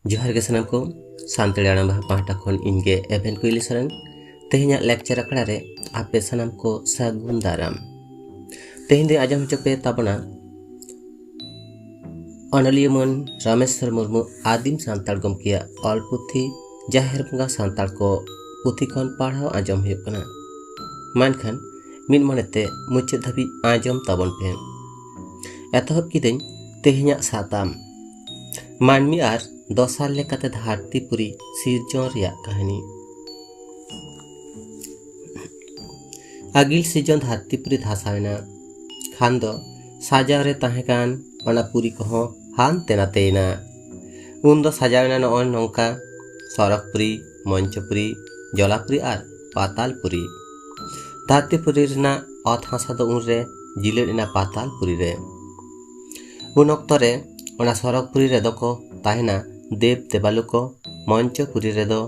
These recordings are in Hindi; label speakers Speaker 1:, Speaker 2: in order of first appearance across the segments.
Speaker 1: जोहार के सानाम को सानताड़ी आड़ांग बाहा पाहटा खन इनगे एभेन कुइली सरन तेहेन्या लेक्चर आखड़ा रे आपे सानाम को सागुन दाराम। तेहेन दे आजम होचो पे ताबना अनलिया मन रामेश्वर मुर्मू आदिम सानताड़ गमकिया ऑल पुथी जाहेर बंगा सानताड़ को पुथी खन पढ़ाव आजम हुयुग कना। मानखान मिद मनेते मुचाद धाबी आजम ताबन पे। एतहब किदें तेहेन्या साताम मानमी आर दसार लेकाते धरतीपुरी सिरजन रियाग कहानी। आगिल सिरजन धरतीपुरी धासावेना खान दो साजाव रे ताहेकान ओना पुरी कहो हानते नातेना। उन दो साजावेना नोन नोंका सरकपुरी, मंचपुरी, जलापुरी आर पातालपुरी। धरतीपुरी रेना अत हासा दो उन रे जिलेट इना पातालपुरी रे। उन ऑक्तो रे ओना सरकपुरी रे दो को ताहेना देव देवालु को, मंचपुरी रेदो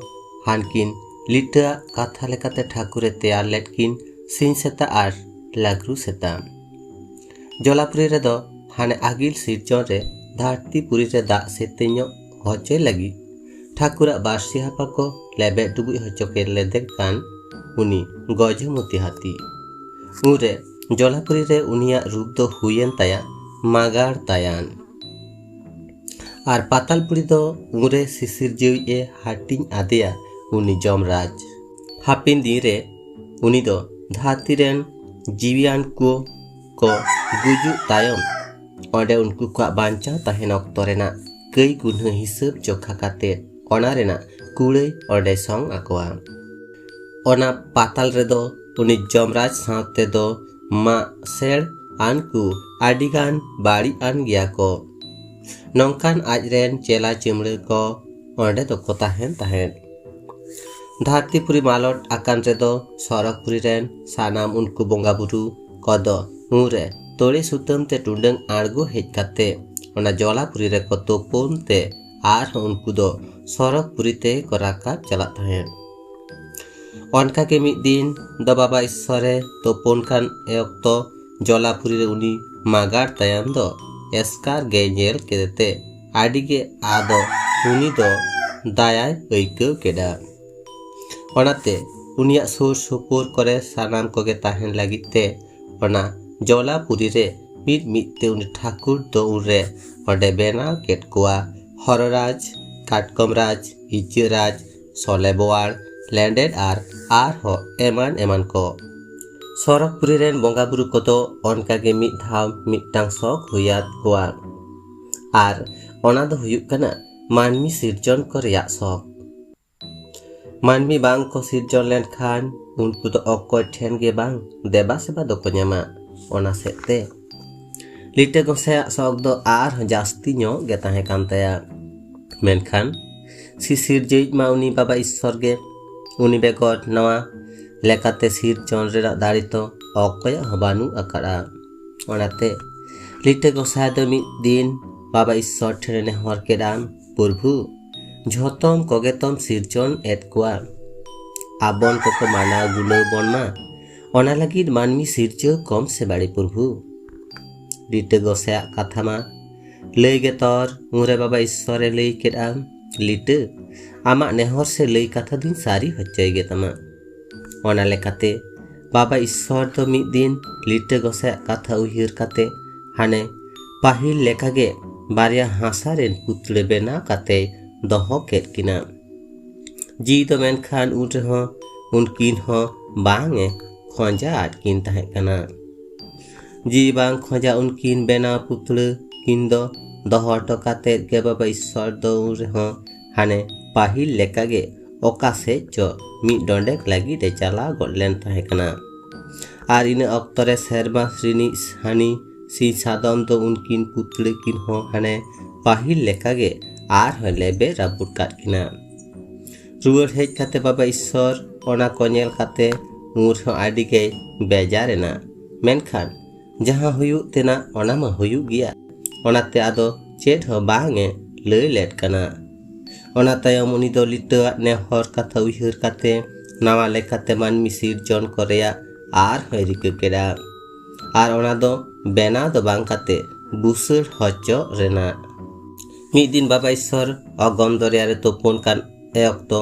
Speaker 1: हानकिन लिटा कथा लेकाते ठाकुरे तैयार लेटकिन सिंह सेता आर लागरू सेता। जलापुरी रेदो हाने आगिल सिरजन रे धरतीपुरी रे दाग सेतेño होचे लगी ठाकुरा बारसी हापा को लेबे डुबुई होचोके लेदे कान उनी गजमती हाथी। उरे जलापुरी रे उनिया रूप दो हुयेन ताया मागाड़ तायान। आर पातालपुरी दो उरे सिसिर जीवी ए हाटिंग आदेया उनी जमराज। हापिन दिन रे उनी दो धरती रेन जीवियान को गुजु तायम ओंडे उनको को बांचा ताहेन ऑक्तो रेना कई गुन्ह हिसाब जोखा काते ओना रेना कुड़ै ओंडे संग आकोआ। ओना पाताल रे दो उनी जमराज साथे दो मा सेड़ आनकु आडिगान बाड़ी आन गया को। नौकान आजरेन चेला चिमड़े को ओंडे तो को ताहेन ताहेन। धरतीपुरी मालट आकान रे दो सरकपुरी रेन सानाम उनको बोंगा बुरु कदो उरे तोड़े सुतम ते टुंडंग आड़गो हेज काते ओना जलापुरी रे को तोपोन ते आर उनको दो सरकपुरी ते को राकाब चला ताहेन। ओनका के मिद दिन दो बाबा ईश्वरे तोपोन कान ए ऑक्तो जलापुरी रे उनी मागाड़ तायम दो एस्कार गेजेल केते आडिगे आदो उनी दो दायाय ऐकव केडा। ओनाते उनिया सुर सुपुर करे सानाम कोगे ताहेन लागिते ओना जलापुरी रे मिद मिदते उनी ठाकुर दो उरे ओंडे बेनाव केट कोआ हरराज, काटकमराज, इचराज, सोलेबोवाड़, लैंडेड आर हो एमान एमान को। सरकपुरी रेन बोंगा बुरु को तो ओनका के मिद धाव मिदटांग शौक हुयात कोआ आर ओना दो हुयुग कना मानमी सिरजन को रियाग शौक। मानमी बांग को सिरजन लेन खान उनको तो अक्कोय ठेन गे बांग देबा सेबा दो को ᱧᱟᱢᱟ ओना सेते लिटे गोसे शौक दो आर जास्ती ᱧᱚ गे ताहे कान ताया। मेनखान सिसिर जेज मा उनी बाबा ईश्वर गे उनी बेगर नवा लेकाते सिरजन रे दाड़ी तो अक्कोय हबानु अकाड़ा। ओनाते लिटे गोसाय दो मिद दिन बाबा ईश्वर ठेने नेहर केडाम प्रभु झोतम कोगेतम सिरजन एट कोआ आबन को माना गुलो बनमा ओना लागिद मानमी सिरजो कम से बाड़ी प्रभु। लिटे गोसाय कथा मा लई गे तोर उरे बाबा ईश्वरे लई केडाम लिटे आमा नेहर से लई कथा दिन सारी होचय गे तमा। ओना लेकाते बाबा ईश्वर तो मिद दिन लिटे गोसाय कथा उहिर काते हाने पाहिल लेकागे बारिया हासा रेन पुतले बेना काते दोहो केट किना। जी तो मेनखान उन रेहो उनकिन हो बांगे खोजा आटकिन ताहे कना। जी बांग खोजा उनकिन बेना पुतले किन दो दोहो हटो काते गे बाबा ईश्वर दो उन रेहो हाने पाहिल लेकागे ओका से जो मिद डोंडेक लागी दे चला गोलेन ताहे कना। आर इने ऑक्तो रे शर्मा श्रीनी हानी सी सादम दो उनकिन पुतले किन हो हाने पाहिल लेकागे आर हो लेबे राबुट काट किना। रुवर हेज काते बाबा ईश्वर ओना को नेल काते उर हो आडिगे बेजारेना। मेनखान जहां हुयुग तेना ओना मा हुयुग गिया ओनाते आदो चेड हो बांगे लई लेट कना। ओना तायम उनी दो लिटा नेहर कथा उहिर काते नावा लेकाते मानमी सिरजन को रेया आर हो रिका केडा। आर ओना दो बेना दो बांग काते बुसड़ होचो रेना। ᱢᱤᱫ ᱫᱤᱱ ᱵᱟᱵᱟ ᱤᱥᱥᱚᱨ ᱚᱜᱚᱢ ᱫᱚᱨᱭᱟ ᱨᱮ ᱛᱩᱯᱩᱱ ᱠᱟᱱ ᱚᱠᱛᱚ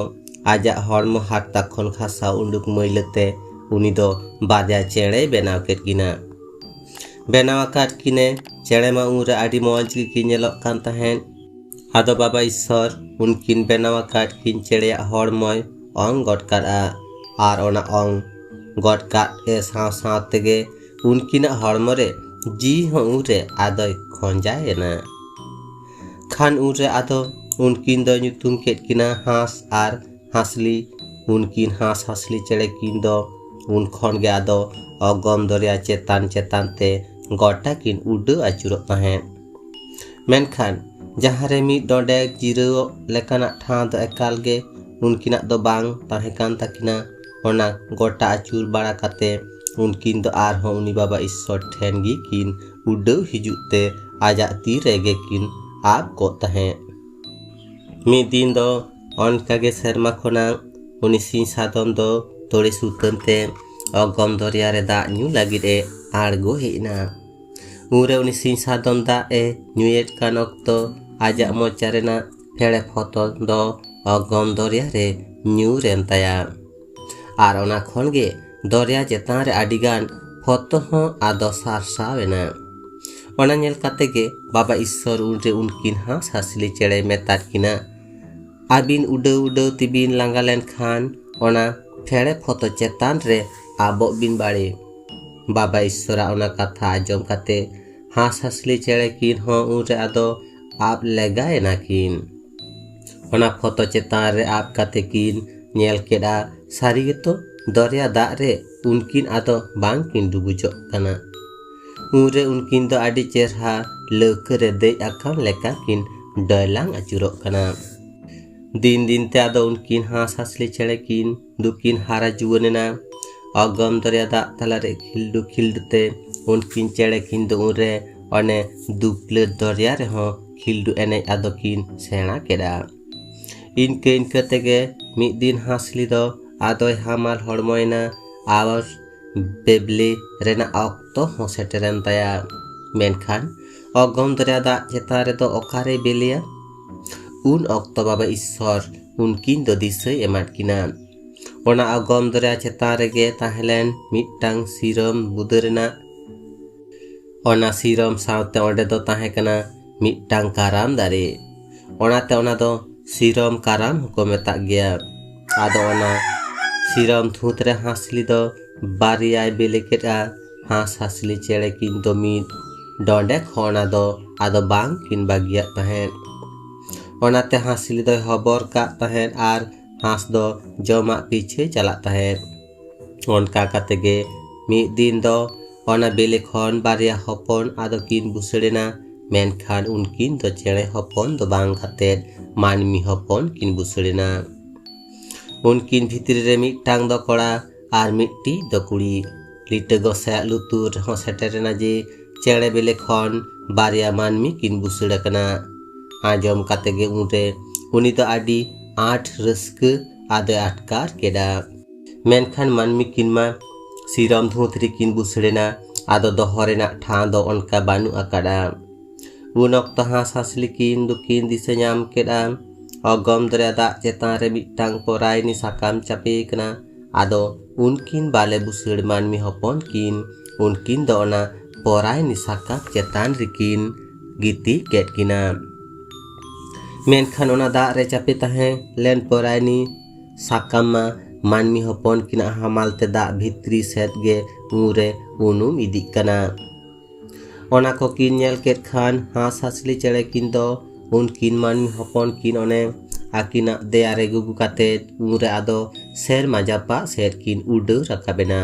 Speaker 1: ᱟᱡᱟᱜ ᱦᱚᱲᱢᱚ ᱦᱟᱨᱛᱟ ᱠᱷᱚᱱ ᱜᱷᱟᱥᱟᱣ ᱩᱰᱩᱠ ᱢᱟᱹᱭᱞᱟᱹᱛᱮ ᱩᱱᱤ ᱫᱚ ᱵᱟᱨᱭᱟ ᱪᱮᱬᱮᱭ ᱵᱮᱱᱟᱣ ᱠᱮᱫ ᱠᱤᱱᱟ। ᱵᱮᱱᱟᱣ ᱟᱠᱟᱫ ᱠᱤᱱᱮ ᱪᱮᱬᱮ ᱢᱟ ᱩᱱᱨᱮ ᱟᱹᱰᱤ ᱢᱚᱸᱡᱽ ᱜᱮᱠᱤᱱ ᱧᱮᱞᱚᱜ ᱠᱟᱱ ᱛᱟᱦᱮᱸᱫ। ᱟᱫᱚ ᱵᱟᱵᱟ ᱤᱥᱥᱚᱨ ᱩᱱᱠᱤᱱ ᱵᱮᱱᱟᱣ ᱟᱠᱟᱫ ᱠᱤᱱ ᱪᱮᱬᱮᱭᱟᱜ ᱦᱚᱲᱢᱚᱭ ᱚᱝ ᱜᱚᱫ ᱠᱟᱫᱼᱟ ᱟᱨ ᱚᱱᱟ ᱚᱝ ᱜᱚᱫ ᱠᱟᱫ ᱥᱟᱶ ᱥᱟᱶ ᱛᱮᱜᱮ ᱩᱱᱠᱤᱱᱟᱜ ᱦᱚᱲᱢᱚ ᱨᱮ ᱡᱤᱣᱤ ᱦᱚᱸ ᱩᱱᱨᱮ ᱟᱫᱚᱭ ᱠᱷᱚᱸᱡᱟᱭᱮᱱᱟ। ᱠᱷᱟᱱ ᱩᱱᱨᱮ ᱟᱫᱚ ᱩᱱᱠᱤᱱ ᱫᱚ ᱧᱩᱛᱩᱢ ᱠᱮᱫ ᱠᱤᱱᱟ ᱦᱟᱸᱥ ᱟᱨ ᱦᱟᱸᱥᱞᱤ। ᱩᱱᱠᱤᱱ ᱦᱟᱸᱥ ᱦᱟᱸᱥᱞᱤ ᱪᱮᱬᱮ ᱠᱤᱱ ᱫᱚ ᱩᱱ ᱠᱷᱚᱱ ᱜᱮ ᱟᱫᱚ ᱚᱜᱚᱢ ᱫᱚᱨᱭᱟ ᱪᱮᱛᱟᱱ ᱪᱮᱛᱟᱱ ᱛᱮ ᱜᱚᱴᱟ ᱠᱤᱱ ᱩᱰᱟᱹᱣ ᱟᱹᱪᱩᱨᱚᱜ ᱛᱟᱦᱮᱸᱫ। ᱢᱮᱱᱠᱷᱟᱱ ᱡᱟᱦᱟᱸᱨᱮ ᱢᱤᱫ ᱰᱚᱸᱰᱮᱠ ᱡᱤᱨᱟᱹᱣ ᱞᱮᱠᱟᱱᱟᱜ ᱴᱷᱟᱶ ᱫᱚ ᱮᱠᱟᱞ ᱜᱮ ᱩᱱᱠᱤᱱᱟᱜ ᱫᱚ ᱵᱟᱝ ᱛᱟᱦᱮᱸ ᱠᱟᱱ ᱛᱟᱹᱠᱤᱱᱟ। ᱚᱱᱟ ᱜᱚᱴᱟ ᱟᱹᱪᱩᱨ ᱵᱟᱲᱟ ᱠᱟᱛᱮ ᱩᱱᱠᱤᱱ ᱫᱚ ᱟᱨᱦᱚᱸ ᱩᱱᱤ ᱵᱟᱵᱟ ᱤᱥᱥᱚᱨ ᱴᱷᱮᱱ ᱜᱮ ᱠᱤᱱ ᱩᱰᱟᱹᱣ ᱦᱤᱡᱩᱜ ᱛᱮ ᱟᱡᱟᱜ ᱛᱤ ᱨᱮᱜᱮ ᱠᱤᱱ ᱟᱵ ᱠᱚᱜ ᱛᱟᱦᱮᱸᱫ। ᱢᱤᱫ ᱫᱤᱱ ᱫᱚ ᱚᱱᱠᱟᱜᱮ ᱥᱮᱨᱢᱟ ᱠᱷᱚᱱᱟᱜ ᱩᱱᱤ ᱥᱤᱧ ᱥᱟᱫᱚᱢ ᱫᱚ ᱛᱚᱲᱮ ᱥᱩᱛᱟᱹᱢ ᱛᱮ ᱚᱜᱚᱢ ᱫᱚᱨᱭᱟ ᱨᱮ ᱫᱟᱜ ᱧᱩ ᱞᱟᱹᱜᱤᱫ ᱮ ᱟᱬᱜᱚ ᱦᱮᱡ ᱮᱱᱟ। ᱩᱱᱨᱮ ᱩᱱᱤ ᱥᱤᱧ ᱥᱟᱫᱚᱢ ᱫᱟᱜ ᱮ ᱧᱩᱭᱮᱫ ᱠᱟᱱ ᱚᱠᱛᱚ ᱟᱡᱟᱜ ᱢᱚᱪᱟ ᱨᱮᱱᱟᱜ ᱯᱷᱮᱲᱮ ᱯᱷᱚᱛᱚ ᱫᱚ ᱚᱜᱚᱢ ᱫᱚᱨᱭᱟ ᱨᱮ ᱧᱩᱨ ᱮᱱ ᱛᱟᱭᱟ। ᱟᱨ ᱚᱱᱟ ᱠᱷᱚᱱ ᱜᱮ ᱫᱚᱨᱭᱟ ᱪᱮᱛᱟᱱ ᱨᱮ ᱟᱹᱰᱤᱜᱟᱱ ᱯᱷᱚᱛᱚ ᱦᱚᱸ ᱟᱫᱚ ᱥᱟᱨᱥᱟᱣ ᱮᱱᱟ। ᱚᱱᱟ ᱧᱮᱞ ᱠᱟᱛᱮ ᱜᱮ ᱵᱟᱵᱟ ᱤᱥᱥᱚᱨ ᱩᱱᱨᱮ ᱩᱱᱠᱤᱱ ᱦᱟᱸᱥ ᱦᱟᱸᱥᱞᱤ ᱪᱮᱬᱮᱭ ᱢᱮᱛᱟᱫ ᱠᱤᱱᱟ, ᱟᱹᱵᱤᱱ ᱩᱰᱟᱹᱣ ᱩᱰᱟᱹᱣ ᱛᱮᱵᱤᱱ ᱞᱟᱸᱜᱟ ᱞᱮᱱᱠᱷᱟᱱ ᱚᱱᱟ ᱯᱷᱮᱲᱮ ᱯᱷᱚᱛᱚ ᱪᱮᱛᱟᱱ ᱨᱮ ᱟᱵᱚᱜ ᱵᱤᱱ ᱵᱟᱲᱮ। ᱵᱟᱵᱟ ᱤᱥᱥᱚᱨᱟᱜ ᱚᱱᱟ ᱠᱟᱛᱷᱟ ᱟᱸᱡᱚᱢ ᱠᱟᱛᱮ ᱦᱟᱸᱥ ᱦᱟᱸᱥᱞᱤ ᱪᱮᱬᱮ ᱠᱤᱱ ᱦᱚᱸ ᱩᱱᱨᱮ ᱟᱫᱚ ᱟᱵ ᱞᱮᱜᱟᱭᱮᱱᱟ ᱠᱤᱱ। ᱚᱱᱟ ᱯᱷᱚᱛᱚ ᱪᱮᱛᱟᱱ ᱨᱮ ᱟᱵ ᱠᱟᱛᱮ ᱠᱤᱱ ᱧᱮᱞ ᱠᱮᱫᱼᱟ ᱥᱟᱹᱨᱤ ᱜᱮᱛᱚ ᱫᱚᱨᱭᱟ ᱫᱟᱜ ᱨᱮ ᱩᱱᱠᱤᱱ ᱟᱫᱚ ᱵᱟᱝ ᱠᱤᱱ ᱰᱩᱵᱩᱡᱚᱜ ᱠᱟᱱᱟ। ᱩᱱᱨᱮ ᱩᱱᱠᱤᱱ ᱫᱚ ᱟᱹᱰᱤ ᱪᱮᱨᱦᱟ ᱞᱟᱹᱣᱠᱟᱹ ᱨᱮ ᱫᱮᱡ ᱟᱠᱟᱱ ᱞᱮᱠᱟ ᱠᱤᱱ ᱰᱚᱭᱞᱟᱝ ᱟᱹᱪᱩᱨᱚᱜ ᱠᱟᱱᱟ। ᱫᱤᱱ ᱫᱤᱱᱛᱮ ᱟᱫᱚ ᱩᱱᱠᱤᱱ ᱦᱟᱸᱥ ᱦᱟᱸᱥᱞᱤ ᱪᱮᱬᱮ ᱠᱤᱱ ᱫᱚᱠᱤᱱ ᱦᱟᱨᱟ ᱡᱩᱣᱟᱹᱱ ᱮᱱᱟ। ᱚᱜᱚᱢ ᱫᱚᱨᱭᱟ ᱫᱟᱜ ᱛᱟᱞᱟᱨᱮ ᱠᱷᱤᱞᱰᱩ ᱠᱷᱤᱞᱰᱩ ᱛᱮ ᱩᱱᱠᱤᱱ ᱪᱮᱬᱮ ᱠᱤᱱ ᱫᱚ ᱩᱱᱨᱮ ᱚᱱᱮ ᱫᱩᱯᱞᱟᱹ ᱫᱚᱨᱭᱟ ᱨᱮᱦᱚᱸ ᱠᱷᱤᱞᱰᱩ ᱮᱱᱮᱡ ᱟᱫᱚ ᱠᱤᱱ ᱥᱮᱬᱟ ᱠᱮᱫᱼᱟ। ᱤᱱᱠᱟᱹ ᱤᱱᱠᱟᱹ ᱛᱮᱜᱮ ᱢᱤᱫ ᱫᱤᱱ ᱦᱟᱸᱥᱞᱤ ᱫᱚ ᱟᱫᱚᱭ ᱦᱟᱢᱟᱞ ᱦᱚᱲᱢᱚᱭᱮᱱᱟ ᱟᱨ ᱵᱮᱵᱞᱮ ᱨᱮᱱᱟᱜ ᱚᱠᱛᱚ ᱦᱚᱸ ᱥᱮᱴᱮᱨᱮᱱ ᱛᱟᱭᱟ। ᱢᱮᱱᱠᱷᱟᱱ ᱚᱜᱚᱢ ᱫᱚᱨᱭᱟ ᱫᱟᱜ ᱪᱮᱛᱟᱱ ᱨᱮᱫᱚ ᱚᱠᱟᱨᱮᱭ ᱵᱮᱞᱮᱭᱟ? ᱩᱱ ᱚᱠᱛᱚ ᱵᱟᱵᱟ ᱤᱥᱥᱚᱨ ᱩᱱᱠᱤᱱ ᱫᱚ ᱫᱤᱥᱟᱹᱭ ᱮᱢᱟᱫ ᱠᱤᱱᱟ। ᱚᱱᱟ ᱚᱜᱚᱢ ᱫᱚᱨᱭᱟ ᱪᱮᱛᱟᱱ ᱨᱮᱜᱮ ᱛᱟᱦᱮᱸᱞᱮᱱ ᱢᱤᱫᱴᱟᱝ ᱥᱤᱨᱚᱢ ᱵᱩᱫᱟᱹ ᱨᱮᱱᱟᱜ ᱚᱱᱟ ᱥᱤᱨᱚᱢ ᱥᱟᱶᱛᱮ ᱚᱸᱰᱮ ᱫᱚ ᱛᱟᱦᱮᱸ ᱠᱟᱱᱟ ᱢᱤᱫᱴᱟᱝ ᱠᱟᱨᱟᱢ ᱫᱟᱨᱮ। ᱚᱱᱟᱛᱮ ᱚᱱᱟ ᱫᱚ ᱥᱤᱨᱚᱢ ᱠᱟᱨᱟᱢ ᱦᱚᱸᱠᱚ ᱢᱮᱛᱟᱜ ᱜᱮᱭᱟ। ᱟᱫᱚ ᱚᱱᱟ ᱥᱤᱨᱚᱢ ᱛᱷᱩᱛ ᱨᱮ ᱦᱟᱸᱥᱞᱤ ᱫᱚ ᱵᱟᱨᱭᱟᱭ ᱵᱮᱞᱮ ᱠᱮᱫᱼᱟ। ᱦᱟᱸᱥ ᱦᱟᱸᱥᱞᱤ ᱪᱮᱬᱮ ᱠᱤᱱ ᱫᱚ ᱢᱤᱫ ᱰᱚᱸᱰᱮᱠ ᱦᱚᱸ ᱚᱱᱟ ᱫᱚ ᱟᱫᱚ ᱵᱟᱝ ᱠᱤᱱ ᱵᱟᱹᱜᱤᱭᱟᱜ ᱛᱟᱦᱮᱸᱫ। ᱚᱱᱟᱛᱮ ᱦᱟᱸᱥᱞᱤ ᱫᱚᱭ ᱦᱚᱵᱚᱨ ᱠᱟᱜ ᱛᱟᱦᱮᱸᱫ ᱟᱨ ᱦᱟᱸᱥ ᱫᱚ ᱡᱚᱢᱟᱜ ᱯᱤᱪᱷᱟᱹᱭ ᱪᱟᱞᱟᱜ ᱛᱟᱦᱮᱸᱫ। ᱚᱱᱠᱟ ᱠᱟᱛᱮ ᱜᱮ ᱢᱤᱫ ᱫᱤᱱ ᱫᱚ ᱚᱱᱟ ᱵᱮᱞᱮ ᱠᱷᱚᱱ ᱵᱟᱨᱭᱟ ᱦᱚᱯᱚᱱ ᱟᱫᱚ ᱠᱤᱱ ᱵᱩᱥᱟᱹᱲᱮᱱᱟ। ᱢᱮᱱᱠᱷᱟᱱ ᱩᱱᱠᱤᱱ ᱫᱚ ᱪᱮᱬᱮ ᱦᱚᱯᱚᱱ ᱫᱚ ᱵᱟᱝ ᱠᱟᱛᱮᱫ ᱢᱟᱹᱱᱢᱤ ᱦᱚᱯᱚᱱ ᱠᱤᱱ ᱵᱩᱥᱟᱹᱲᱮᱱᱟ। ᱩᱱᱠᱤᱱ ᱵᱷᱤᱛᱨᱤ ᱨᱮ ᱢᱤᱫᱴᱟᱝ ᱫᱚ ᱠᱚᱲᱟ ᱟᱨ ᱢᱤᱫᱴᱤᱡ ᱫᱚ ᱠᱩᱲᱤ। ᱞᱤᱴᱟᱹ ᱜᱚᱸᱥᱟᱭᱟᱜ ᱞᱩᱛᱩᱨ ᱨᱮᱦᱚᱸ ᱥᱮᱴᱮᱨᱮᱱᱟ ᱡᱮ ᱪᱮᱬᱮ ᱵᱮᱞᱮ ᱠᱷᱚᱱ ᱵᱟᱨᱭᱟ ᱢᱟᱹᱱᱢᱤ ᱠᱤᱱ ᱵᱩᱥᱟᱹᱲ ᱟᱠᱟᱱᱟ। ᱟᱸᱡᱚᱢ ᱠᱟᱛᱮ ᱜᱮ ᱩᱱᱨᱮ ᱩᱱᱤ ᱫᱚ ᱟᱹᱰᱤ ᱟᱸᱴ ᱨᱟᱹᱥᱠᱟᱹ ᱟᱫᱚᱭ ᱟᱴᱠᱟᱨ ᱠᱮᱫᱟ। ᱢᱮᱱᱠᱷᱟन ᱢᱟᱹᱱᱢᱤ ᱠᱤᱱ ᱢᱟ ᱥᱤᱨᱚᱢ ᱫᱷᱩᱸᱛ ᱨᱮᱠᱤᱱ ᱵᱩᱥᱟᱹᱲᱮᱱᱟ, ᱟᱫᱚ ᱫᱚᱦᱚ ᱨᱮᱱᱟᱜ ᱴᱷᱟᱶ ᱫᱚ ᱚᱱᱠᱟ ᱵᱟᱹᱱᱩᱜ ᱟᱠᱟᱫᱟ। ᱩᱱ ᱚᱠᱛᱚ ᱦᱟᱸᱥ ᱦᱟᱸᱥᱞᱤ ᱠᱤᱱ ᱫᱚᱠᱤᱱ ᱫᱤᱥᱟᱹ ᱧᱟᱢ ᱠᱮᱫᱼᱟ ᱚᱜᱚᱢ ᱫᱚᱨᱭᱟ ᱫᱟᱜ ᱪᱮᱛᱟᱱ ᱨᱮ ᱢᱤᱫᱴᱟᱝ ᱯᱚᱨᱟᱭᱱᱤ ᱥᱟᱠᱟᱢ ᱪᱟᱯᱮ ᱠᱟᱱᱟ। ᱟᱫᱚ ᱩᱱᱠᱤᱱ ᱵᱟᱞᱮ ᱵᱩᱥᱟᱹᱲ ᱢᱟᱹᱱᱢᱤ ᱦᱚᱯᱚᱱ ᱠᱤᱱ उनकिन दो ona परायनी साका चेतान रिकिन गिती केट किना मेनखान ओना दाग रे चापे ताहें लेन परायनी साकामा मानमी हपन किना हमालते दाग भित्री सेट गे उरे उनुम इदिक कना ओना को किन नेल केट खान हास हासली चेड़े किन दो उनकिन मानमी हपन किन ओने आकिना देयारे गुगु काते उरे आदो सेर माजापा सेर किन उडो रकाबेना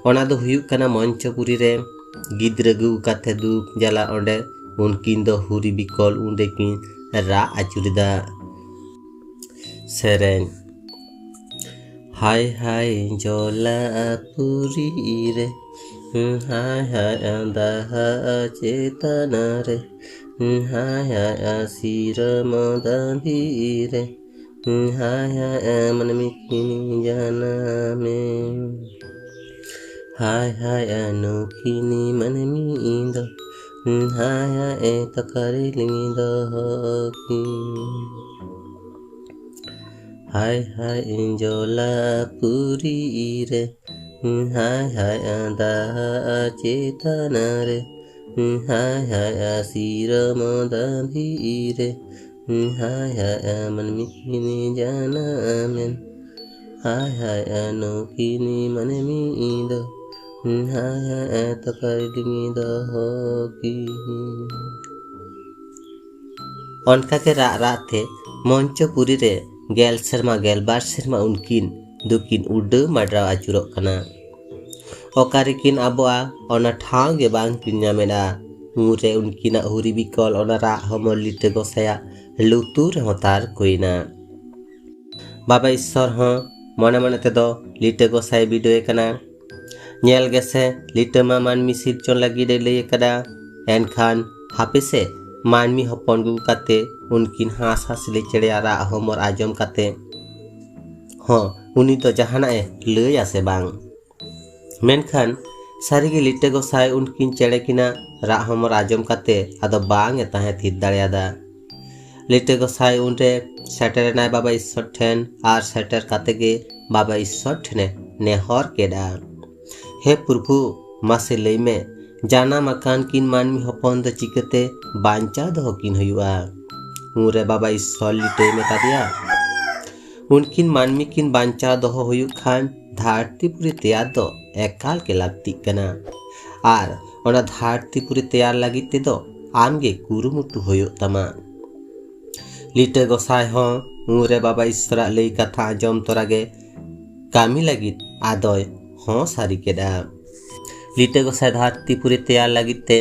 Speaker 1: ओना दो हुयुक कना मंचपुरी रे गिद्रा गुगु काते दुक जला ओंडे उनकिन दो हुरी बिकल उंडे किन रा आचुरिदा सेरेन हाय हाय जोला पुरी रे हाय हाय अंधा चेतना रे हाय हाय सिर मदांधी रे हाय हाय मन मिकी जाना में हाय हाय अनोखिनी मन मी दो haya eta karilingi dohoki. Hai hai injola puri ire, hai hai ada cetana re, hai hai asira modadhi ire, hai hai manmini jana amen, hai hai anokini manemi ido, hai hai eta karilingi dohoki. অনকাকে রাতে মঞ্চপুরী রে গেল সেরমা উনকিন দুকিন উড্ডᱟᱹ মাডরাव আচুরᱚᱜ ᱠᱟᱱᱟ। ᱚᱠᱟᱨᱮᱠᱤᱱ ᱟᱵᱚᱜᱼᱟ ᱚᱱᱟ ᱴᱷᱟᱶ ᱜᱮ ᱵᱟᱝ ᱠᱤᱱ ᱧᱟᱢᱮᱫᱟ। ᱩᱱᱨᱮ ᱩᱱᱠᱤᱱᱟᱜ ᱦᱩᱨᱤ ᱵᱤᱠᱚᱞ ᱚᱱᱟ ᱨᱟᱜ ᱦᱚᱢᱚᱨ ᱞᱤᱴᱟᱹ ᱜᱚᱸᱥᱟᱭᱟᱜ ᱞᱩᱛᱩᱨ ᱨᱮᱦᱚᱸ ᱛᱟᱨ ᱠᱚᱭᱱᱟ। ᱵᱟᱵᱟ ᱤᱥᱥᱚᱨ ᱦᱚᱸ ᱢᱚᱱᱮ ᱢᱚᱱᱮ ᱛᱮᱫᱚ ᱞᱤᱴᱟᱹ ᱜᱚᱸᱥᱟᱭ ᱵᱤᱰᱟᱹᱣ ᱠᱟᱱᱟ। ᱧᱮᱞ ᱜᱮᱥᱮ ᱞᱤᱴᱟᱹ ᱢᱟ ᱢᱟᱹᱱᱢᱤ ᱥᱤᱨᱡᱚᱱ ᱞᱟᱹᱜᱤᱫ ᱮ ᱞᱟᱹᱭ ᱟᱠᱟᱫᱟ। ᱮᱱᱠᱷᱟᱱ ᱦᱟᱯᱮᱥᱮ ᱢᱟᱹᱱᱢᱤ ᱦᱚᱯᱚᱱ ᱜᱩᱜᱩ ᱠᱟᱛᱮ ᱩᱱᱠᱤᱱ ᱦᱟᱸᱥᱼᱦᱟᱸᱥᱞᱤ ᱪᱮᱬᱮᱭᱟᱜ ᱨᱟᱜ ᱦᱚᱢᱚᱨ ᱟᱸᱡᱚᱢ ᱠᱟᱛᱮ ᱦᱚᱸ ᱩᱱᱤ ᱫᱚ ᱡᱟᱦᱟᱱᱟᱜ ᱮ ᱞᱟᱹᱭᱟ ᱥᱮ ᱵᱟᱝ। ᱢᱮᱱᱠᱷᱟᱱ ᱥᱟᱹᱨᱤᱜᱮ ᱞᱤᱴᱟᱹ ᱜᱚᱸᱥᱟᱭ ᱩᱱᱠᱤᱱ ᱪᱮᱬᱮ ᱠᱤᱱᱟᱜ ᱨᱟᱜ ᱦᱚᱢᱚᱨ ᱟᱸᱡᱚᱢ ᱠᱟᱛᱮ ᱟᱫᱚ ᱵᱟᱝ ᱮ ᱛᱟᱦᱮᱸ ᱛᱷᱤᱨ ᱫᱟᱲᱮᱭᱟᱫᱟ। ᱞᱤᱴᱟᱹ ᱜᱚᱸᱥᱟᱭ ᱩᱱᱨᱮ ᱥᱮᱴᱮᱨᱮᱱᱟᱭ ᱵᱟᱵᱟ ᱤᱥᱥᱚᱨ ᱴᱷᱮᱱ ᱟᱨ ᱥᱮᱴᱮᱨ ᱠᱟᱛᱮ ᱜᱮ ᱵᱟᱵᱟ ᱤᱥᱥᱚᱨ ᱴᱷᱮᱱᱮ ᱱᱮᱦᱚᱨ ᱠᱮᱫᱟ। হে প্রভু মাসে ᱞᱟᱹᱭ ᱢᱮ ᱡᱟᱱᱟᱢ ᱟᱠᱟᱱ ᱠᱤᱱ ᱢᱟᱹᱱᱢᱤ ᱦᱚᱯᱚᱱ ᱫᱚ ᱪᱤᱠᱟᱹᱛᱮ ᱵᱟᱧᱪᱟᱣ ᱫᱚᱦᱚ ᱠᱤᱱ ᱦᱩᱭᱩᱜᱼᱟ। ᱩᱱᱨᱮ ᱵᱟᱵᱟ ᱤᱥᱥᱚᱨ ᱞᱤᱴᱟᱹᱭ ᱢᱮᱛᱟ ᱫᱮᱭᱟ उनकिन मानमी किन बांचा दोहो हुयुग खान धरती पुरी तैयार दो एकाल के लागती कना आर ओना धरती पुरी तैयार लगी ते दो आमगे कुरुमुटु हुयुग तमा। लिटे गोसाई हो उरे बाबा ईश्वरा लई कथा आंजम तोरागे कामी लगी आदय हो सारी केदा। लिटे गोसाई धरती पुरी तैयार लगी ते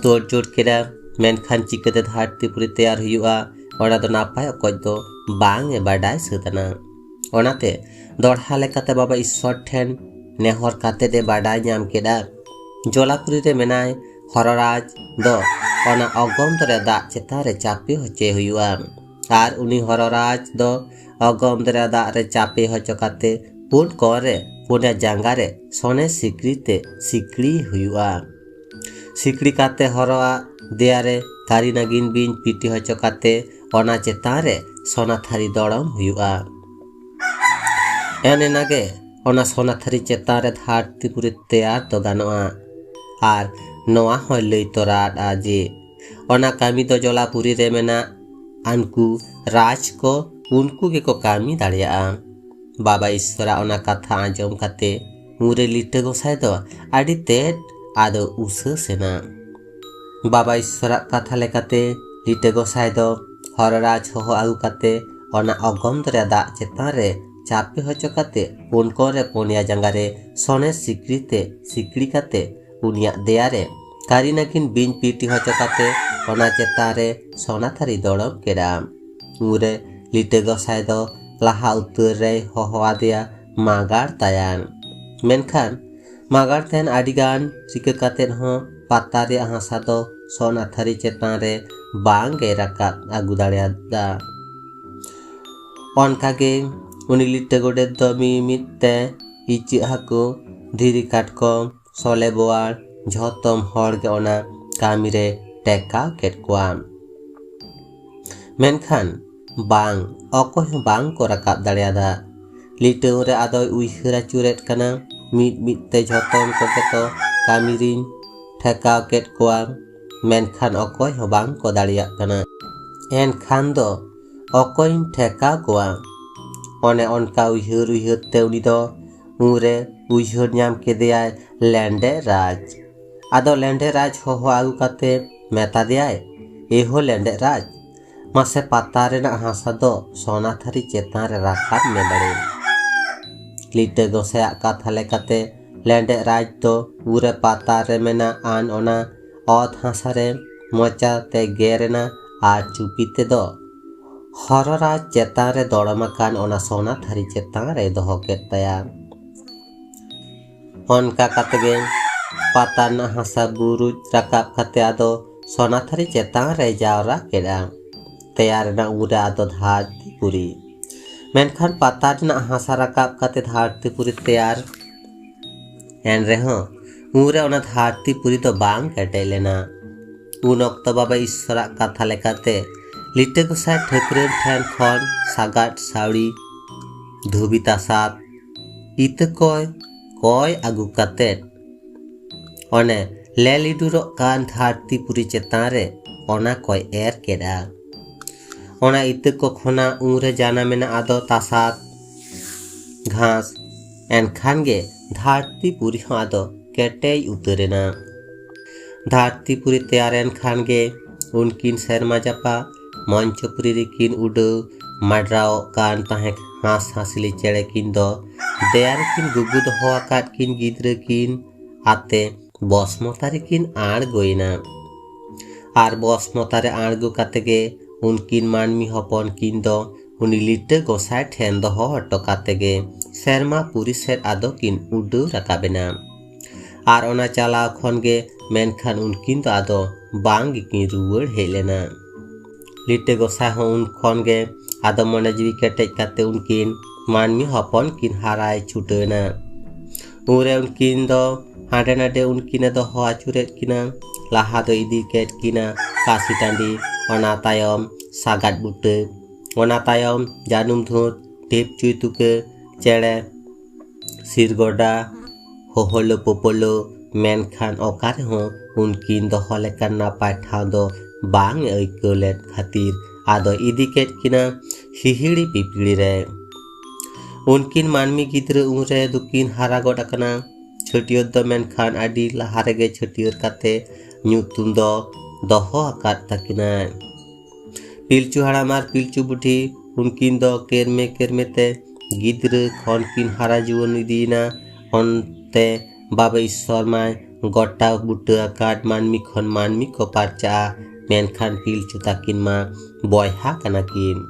Speaker 1: तोड़ जोड़ केदा मेनखान चिकते धरती पुरी तैयार हुयुगा ओना दो नापाय अकज दो बांग ए बाडाय सतना। ओनाते दोढ़ा लेकाते बाबा ईश्वर ठेन नेहर काते दे बाडाय नाम केदा जोलापुरी रे मेनाय हरराज दो ओना अगम दरे दाग चेतान रे चापे होचे हुयुआ आर उनी हरराज दो अगम दरे दाग रे चापे होचो काते पुन करे पुन्या जांगा रे सोने सिकड़ीते सिकड़ी हुयुआ। सिकड़ी काते हरवा देयारे कारी नागिन बिन पीटी होचो काते ओना चेतान रे सोना थारी दड़म हुयुआ। एनेनागे ओना सोना थारी चेतान रे धरती पुरी तैयार तो गानोआ आर नोआ हो लई तोराडा जे ओना कामी तो जोलापुरी रे मेना आनकू राज को उनकू के को कामी दाड़िया। बाबा ईश्वरा ओना कथा आंजम काते उरे लिटे गोसाई दो आडी तेट आदो उसे सेना। बाबा ईश्वरा कथा लेकाते लिटे गोसाई दो हरराज हो आगु काते ओना अगम दरे दाग चेतान रे चापे होचो काते उनको रे पुनिया जांगा रे सोने सिकड़ीते सिकड़ी काते उनिया देयारे कारी नाकिन बिन पीटी होचो काते ओना चेतान रे सोना थारी दड़म केदा। उरे लिटे गोसाई दो लाहा उतर रे होहो आदेया मागार तायान। मेनखान मागार तेन आडिगान रिका काते हो पाता रे हासा दो सोना थारी चेतान रे बांग गे राकाब आगु दाड़ियादा। ओनकागे उनी लिटे गोडे दो मिमिते इचिग हाकु धीरी काटकम सोले बोआर झोतम हर गे ओना कामी रे टेकाव केद कोआ। मेनखान बांग अकय हो बांग को राकाब दाड़ियादा। लिटे रे आदय उइहर आचुरेद कना मिद मिदते झोतम कोगे तो कामी रिन ठेकाव केद कोआ। मेनखान अकय हो बांग को दाड़िया कना। एनखान दो अकय ठेकाव कोआ ओने ओनका उइहर उइहर ते उनी दो उरे उइहर नाम केदेयाय लेंडे राज। आदो लेंडे राज होहो आगु काते मेता देयाय एहो लेंडे राज मासे पाता रेना हासा दो सोना थारी चेतान रे राकाब मे बड़े। लिटे गोसाया कथा लेकाते लेंडे राज दो उरे पाता रे मेना आन ओना ओत हासा रे मोचा ते गेरेना आर चुपीते दो हरराज चेतान रे दड़माकान ओना सोना थारी चेतान रे दोहो केद ताया। ओनका कातेगे पाता ना हासा बुरुज राकाब काते आदो सोना थारी चेतान रे जावरा केदा तैयार ना उरे आदो धरती पुरी। मेनखान पाता ना हासा राकाब काते धरती पुरी तैयार एन रे हो उरे ओना धरती पुरी तो बांग केटे लेना। उन ऑक्तो बाबा ईश्वरा कथा लेकाते लिट्टे गोसाई ठाकुर ठेन खन सागाट सावड़ी धुबी तासाब इत कय आगु काते ओने लेलिडुरक कान धरती पुरी चेतान रे ओना कय एर केदा ओना इत को खोना उनरे जानामेना आदो तासाद घास एनखान गे धरती पुरी हो आदो केटेज उतरेना धरती पुरी तैयार एनखान गे उनकिन सेरमा जापा मंचपुरी रिकिन उडो माड्राओ कान ताहे हास हासिली चेड़े किन दो देयार किन गुगु दोहो आकाद किन गिद्रे किन आते बसमतारे किन आड़गोइना आर बसमतारे आड़गो कातेगे उनकिन मानमी हपन किन दो उनी लिट्टे गोसाई ठेन दोहो हटो कातेगे सेरमा पुरी सेर आदो किन उडो राकाबेना आर ओना चालाव खन गे मेनखान उनकिन दो आदो बांग किन रुवाड़ हेज लेना लिट्टे गोसाई हो उन खन गे आदो मने जीवी केटेज काते उनकिन मानमी हपन किन हाराय छुटेना उरे उनकिन दो हाडे नाडे उनकिन दो हो आचुरेद किना लाहा दो इदी केट किना कासी टांडी ओना तायम सागाट बुटे ओना तायम जानुम धुत टेप चुई तुके चेड़े सिरगोडा होहलो पोपोलो मेनखान ओकारे हो उनकिन दो हलेकान नापाय ठाव दो बांग अइकलेद खातिर आदो इदी केट किना हिहिड़ी पिपड़ी रे उनकिन मानमी गिद्रे उनरे दुकिन हारा गोड आकना छटियर दो मेनखान आडी लाहा रेगे छटियर काते ᱧᱩᱛᱩᱢ दो दोहो आकाद ताकिना पिलचू हाड़ाम आर पिलचू बुढ़ी उनकिन दो केरमे ते गिद्रे खन किन हारा जुवन इदीना ओनते बाबा ईश्वर माय गोटा बुटे आकाद मानमी खन मानमी को पारचा मेनखान पिलचू ताकिन मा बयहा काना किन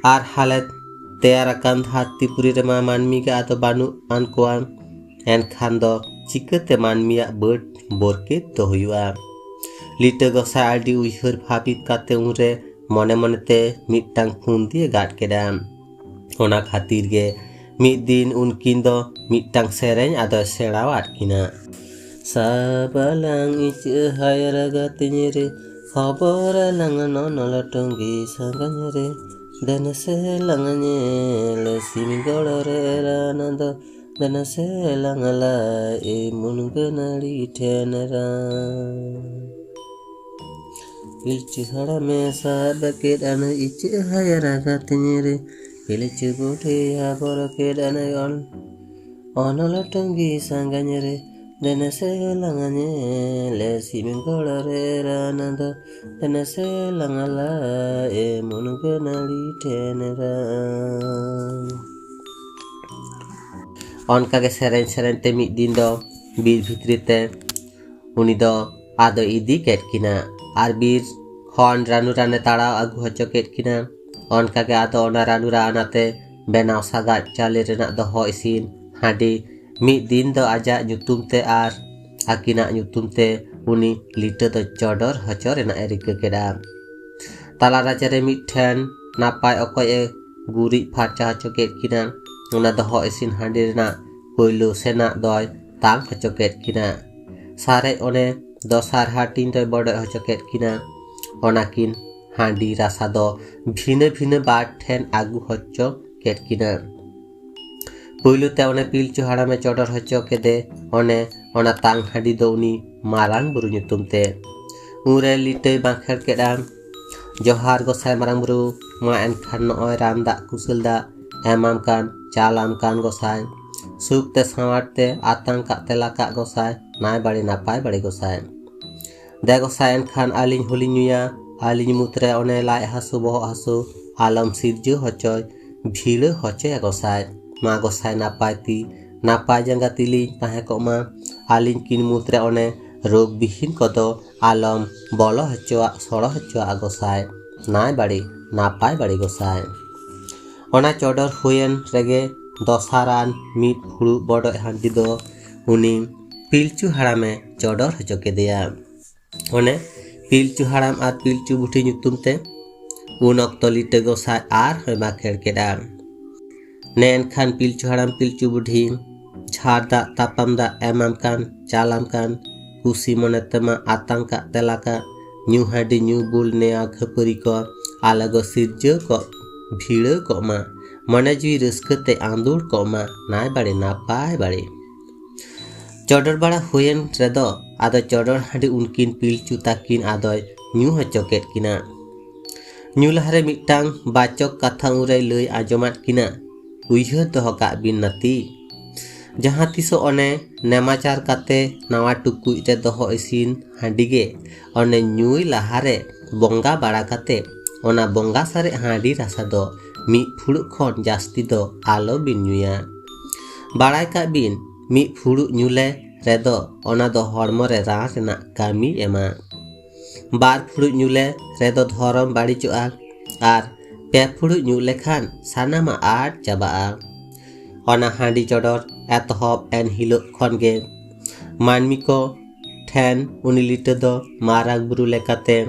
Speaker 1: आर हालत तैयार आकान धरती पुरी रे मा मानमी के आदो बानु आन कोआ एनखान दो चिकते मानमिया बर्ड बोरकेत तो हुआ लिट्टे गोसाई आडी उइहर भाबित काते उनरे मने मनते मिट्टांग फुन दिए गाट केदा ओना खातिर गे मिद दिन उनकिन दो मिट्टांग सेरेñ आदो सेड़ावाट किना साबालां इच हायर गातिनि रे खबर लांग ननल टंगी सांगाñ रे देन से लांगने ले सिमिगड़ रे रानद देन से लांगला ए मुनगनाड़ी ठेनरा पिलचू हड़ा में साब के दान इच हायरा गातिनि रे पिलचू बुढ़ी हाबर के दान अनल टंगी सांगाñ रे देन से लांगने ले सिमिगड़ रे रानद देन से लांगला ए मुनगनाड़ी ठेनरा ओनका के सेरेñ ते मिद दिन दो बीर भितरी ते उनी दो आदो इदी केट किना आर बीर खन रानू राने ताड़ाव आगु हचो केट किना ओनका के आदो ओना रानू रानाते बेनाव सागाट चाले रेना दोहो इसिन हाडी मिद दिन दो आजा ᱧᱩᱛᱩᱢ ते आर आकिना ᱧᱩᱛᱩᱢ ते उनी लिट्टे दो चोडर हचो रेना एरिका केदा ताला राजा रे मिठेन नापाय अकय गुरी फाचा हचो केट किना ओना दोहो इसिन हांडी रेना पोइलो सेना दोय तांग हचो केट किना सारे ओने दोसार हाटिन दोय बडय हचो केट किना ओनाकिन हांडी रासा दो भिने भिने बाट ठेन आगु हचो केट किना पोइलो ते ओने पिलचू हाड़ामे चोडर हचो केदे ओने ओना तांग हांडी दो उनी मारांग बुरु ᱧᱩᱛᱩᱢ ते उरे लिट्टे बांखेड़ केदा जोहार गोसाई मारांग बुरु मा एनखान नय राम दा कुशल दा एमाम कान चालाम कान गोसाई सुख ते सावाट ते आतंक काते लाका गोसाई नाय बाड़ी नापाय बाड़ी गोसाई दे गोसाई एनखान आलिñ हुलिñ नुया आलिñ मुतरे ओने लाय हासु बहग हासु आलम सिरजो हचय भिड़े हचय गोसाई मा गोसाई नापाय ती नापाय जंगा तिली ताहे कोमा आलिñ किन मुतरे ओने रोग बिहीन कदो आलम बलो हचुआ सड़ो हचुआ गोसाई नाय बाड़ी नापाय बाड़ी गोसाई ओना चोडर हुयन रेगे दोसारान मिट फुड़ु बड़ो हांडी दो उनी पिलचू हाड़ामे चोडर हचो केदेया ओने पिलचू हाड़ाम आर पिलचू बुढ़ी ᱧᱩᱛᱩᱢ ते उन ऑक्तो लिट्टे गोसाई आर होय बाखेड़ केदा ने एनखान पिलचू हाड़ाम पिलचू बुढ़ी झाड़ दा तापाम दा एमाम कान चालाम कान कुसी मने तेमा आतंग का तेला का न्यू हाडी न्यू बुल ने खपरी को आलगो सिरजो को भीड़ को मा मने जी रस्कते आंदुर को मा नाय बाड़े नापाय बाड़े चौडर बड़ा हुएन रेदो आदो चौडर हाडी उनकिन पिलचु ताकिन आदो न्यू हचोकेट किना न्यू लहरे मिटांग बाचक कथा उरे लई आजमात किना उइहर दोहो का बिन नाती जहाँ तीसो ओने नेमाचार काते नवा टुकुई रे दोहो इसिन हांडी गे ओने न्यूई लहारे बोंगा बाड़ा काते ओना बोंगा सारे हांडी रासा दो मी फुड़ु खन जास्ती दो आलो बिन न्यूया बाड़ाय का बिन मी फुड़ु न्यूले रेदो ओना दो हड़मो रे रास ना कामी एमा बार फुड़ु न्यूले रेदो धरम बाड़ीचोआ आर पे फुड़ु न्यू लेखान सानामा आट चाबाआ ओना हांडी चौडर एतहब एन हिलो खन गे मानमी को ठेन उनी लिटर दो माराग बुरु लेकाते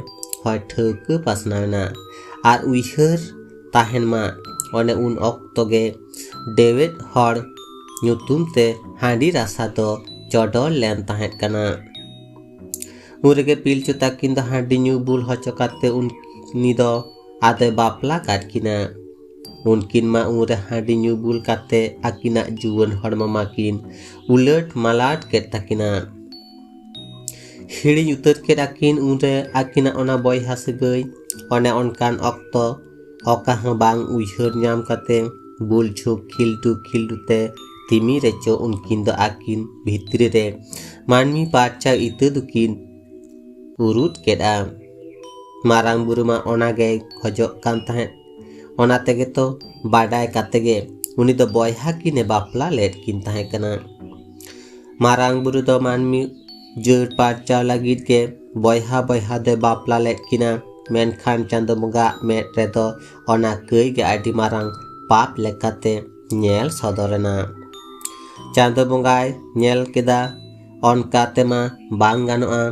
Speaker 1: हय ठोक पासनावना आर उइहर ताहेन मा ओने उन ऑक्तो गे डेविड हड़ ᱧᱩᱛᱩᱢ ᱛᱮ हांडी रासा दो चौडर लेन ताहें कना उनरेगे पिलचु ताकिन द हांडी ᱧᱩ बुल हचो काते उनी दो आदे बापला काट किना उनकिन मा उरे हांडी ᱧᱩ बुल काते आकिना जुवन हड़मा माकिन उलट मालाट केट ताकिना हिड़ी उतर केट आकिन उरे आकिना ओना बॉयहा सगई ओने ओनकान ऑक्तो ओका ह बांग उइहर ᱧᱟᱢ काते बुल झुक खिलटुते तिमी रेचो उनकिन दो आकिन भितरी रे मानमी पाचा इते दुकिन उरुट केडा मारांग बुरुमा ओनागे खजो कान ताहे ओना तेगे तो बाडाय कातेगे उनी दो बॉयहा किने बापला लेट किन ताहे कना मारांग बुरु दो मानमी जर पाचा लागिद के बॉयहा दे बापला लेट किना मेनखान चांदो बंगा मेट रे दो ओना कई गे आडी मारांग पाप लेकाते नेल सदरना चांदो बंगाय नेल केदा ओनका तेमा बांग गानोआ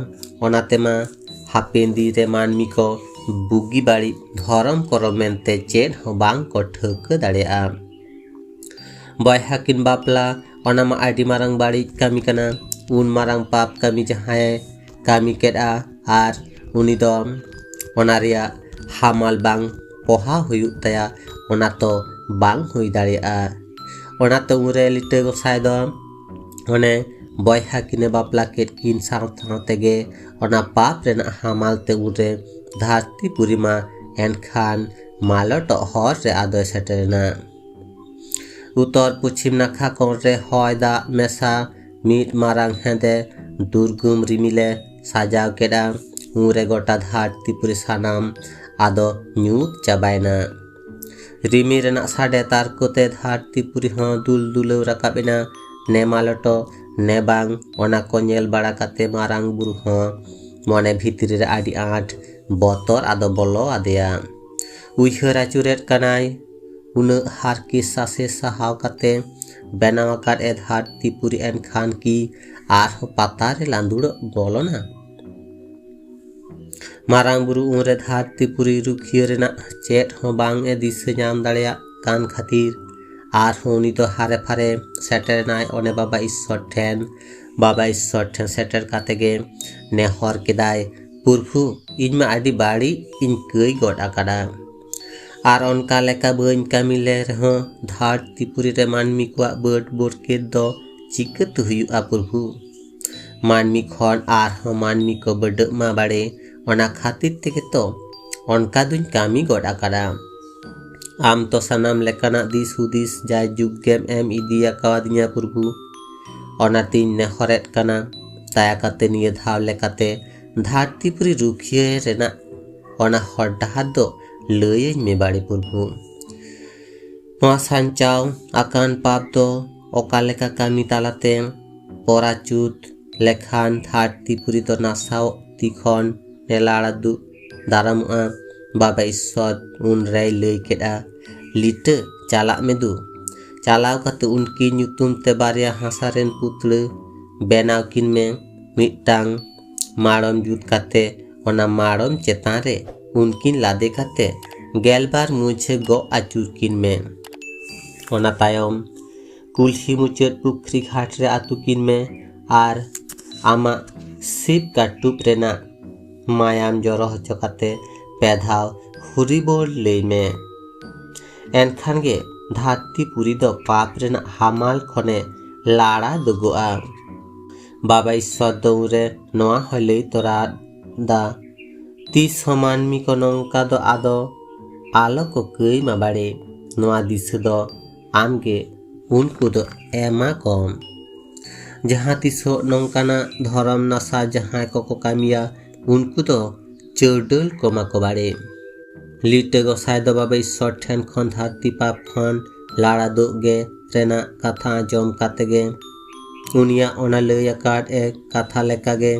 Speaker 1: ओना तेमा हापेंदी रे मानमी को बुगी बाड़ी धरम करो मेनते चेन हो बांग को ठोक दाड़ेआ बॉयहा किन बापला ओना मा आडी मारांग बाड़ी कामी कना उन मारांग पाप कामी जहाय कामी केडा आर उनी दो ओना रिया हामाल बांग पोहा हुयु तया ओना तो बांग हुई दाड़ेआ ओना तो उरे लिटे गोसाय दो ओने बॉयहा किने बापला केट किन साथ तेगे ओना पाप रेना हामाल ते उरे धरती पुरीमा एनखान मालट हर रे आदो सेटरना उत्तर पश्चिम नाखा कोन रे हय दा मेसा मीट मारांग हेंदे दुर्गम रिमिले साजाव केडा उरे गोटा धरती पुरी सानाम आदो न्यूत चाबायना रिमी रेना साडे तार कोते धरती पुरी ह दुल दुलव राकाबेना ने मालटो ने बांग ओना को नेल बाड़ा काते मारांग बुरु ह मने भितरी रे आडी आठ बतर आदो बोलो आदेया उइहर आचुरेट कनाय उन हारकी सासे सहाव काते बेनाव आकाद ए धरती पुरी एन खान की आर पाता रे लांदुड़ बोलो ना मारांग बुरु उरे धरती पुरी रुखिया रेना चेट हो बांग ए दिसे नाम दाड़ेया कान खातिर आर उनी तो हारे फारे सेटर नाय ओने बाबा ईश्वर ठेन सेटर कातेगे नेहर केदाय पुरफु इनमा आडी बाड़ी इन कई गड आकादा आर ओनका लेका बइन कामिले रह धरती पुरी रे मानमी को बड बोरके दो चिकत हुयुआ पुरफु मानमी खन आर ह मानमी को बड मा बाड़े ओना खातिर तेगे तो ओनका दुन कामी गड आकादा आम तो सनाम लेकाना दिस हुदिस जाय जुग गेम एम इदिया कावादिया पुरफु ओना तीन नेहरेट कना ताया काते निये धाव लेकाते धरती पुरी रुखिये रेना ओना हर डाहार दो लये मे बाड़ी पुरफु नोआ सांचाव आकान पाप दो ओका लेका कामी तालाते पराचुत लेखान धरती पुरी दो नासाव तिखन नेलाड़ा दु दारामुआ बाबा ईश्वर उन रे लई केडा लिटे चाला मेदु चालाव काते उनकी ᱧᱩᱛᱩᱢ ते बारिया हासारेन पुतले बेनाव किन में मिटांग माड़म जुत काते ओना माड़म चेतान रे उनकिन लादे काते गेलबार मुझे गो आचुर किन में ओना तायम कुलही मुचेत पुखरी घाट रे आतु किन में आर आमा शिव काटुब रेना मायाम जरो हचो काते पे धाव हुरिबोल लई में एनखान गे धरती पुरी दो पाप रेना हामाल खने लाड़ा दुगुआ बाबा ईश्वर दौरे नोआ हलई तोरा दा तीस मानमी को नौका दो आदो आलो को कई माबाड़े नोआ दिस दो आमगे उनको दो एमा कम जहाँ तीसो नौकाना धर्म नशा जहाँ को कामिया उनको दो चौडल कोमा को बाड़े लिटे गोसाई दो बाबा ईश्वर ठेन खन धरती पाप खन लाड़ा दुगे रेना कथा जम कातेगे उनिया ओना लई आकाड एक कथा लेकागे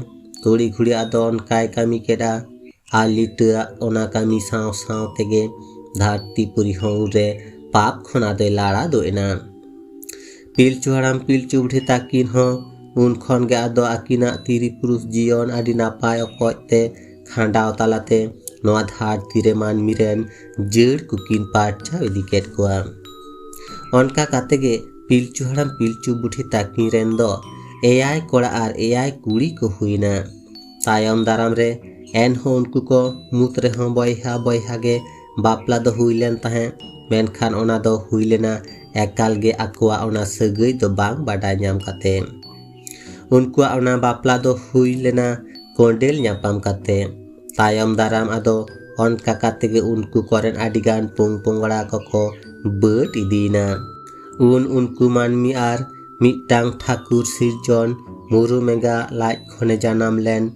Speaker 1: तुड़ी घुड़ी आदो अनकाय कामी केडा आ लिटा ओना कामी साव साव तेगे धरती पुरी हौरे पाप खन आदो लाड़ा दोएना पिलचु हड़ाम पिलचु बुढ़ी ताकिन हो उन खन गे आदो आकिना तिरी पुरुष जीवन आदि नापाय अकते खांडाव तालाते नोआ धरती रे मानमी रेन जड़ कुकिन पाचा इदी केट कोआ अनका कातेगे पिलचु हड़ाम पिलचु बुढ़ी ताकिन रेन दो एआई कोड़ा आर एआई कुड़ी को हुईना तायम दाराम रे एन हो उनको को मुत रे हो बयहा बयहा गे बापला दो हुईलेन ताहे मेनखान ओना दो हुईलेना एकाल गे आकुआ ओना सगई दो बांग बाडा ᱧᱟᱢ काते उनको ओना बापला दो हुईलेना कोंडेल ᱧᱟᱯᱟᱢ काते तायम दाराम आदो अनका कातेगे उनको करेन आडिगान पुंग पुंगड़ा को बट इदीना उनको मानमी आर मिटांग ठाकुर सिरजन मुरु मेगा लाइट खने जानाम लेन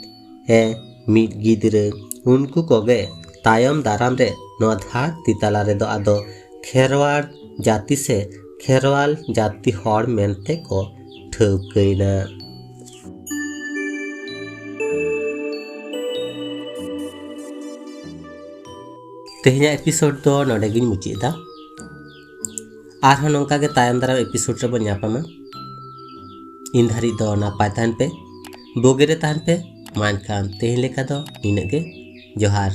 Speaker 1: ए मिट गिदरे उनको कोगे तायम दाराम रे नोआ धरती ताला रे दो आदो खेरवाड़ जाति से खेरवाल जाति हड़ मेनते को ठौकैना तेहना एपिसोड दो नोडे गिन मुचिदा आरहन नोंका गे तायम दाराम एपिसोड रे बन ᱧᱟᱯᱟᱢᱟ इन धारी दो नापाय ताहन पे बोगे रे ताहन पे मानखान तेहन लेका दो निनगे जोहार।